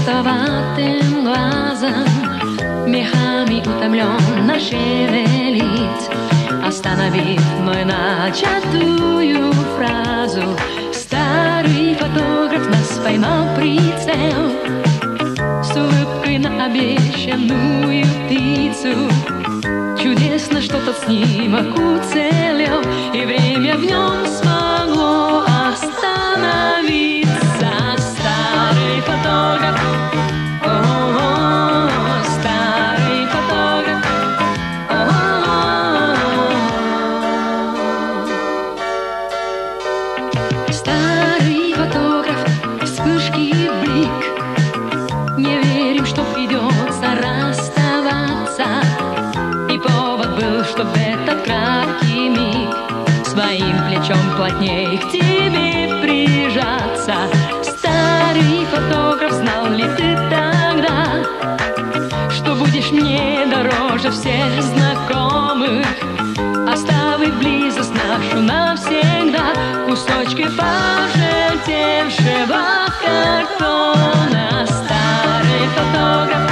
пустоватым глазом мехами утомленно шевелить, остановив мою начатую фразу. Старый фотограф нас поймал прицел с улыбкой на обещанную птицу. Чудесно, что тот снимок уцелел, и время в нем смогло остановиться. Старый фотограф, о-о-о, старый фотограф, о-о-о. Старый фотограф, вспышки и блик, не верим, что придется расставаться. И повод был, чтоб этот краткий миг своим плечом плотнее к тебе прижаться. Старый фотограф, знал ли ты тогда, что будешь мне дороже всех знакомых, оставив близость нашу навсегда кусочки пожелтевшего картона. Старый фотограф,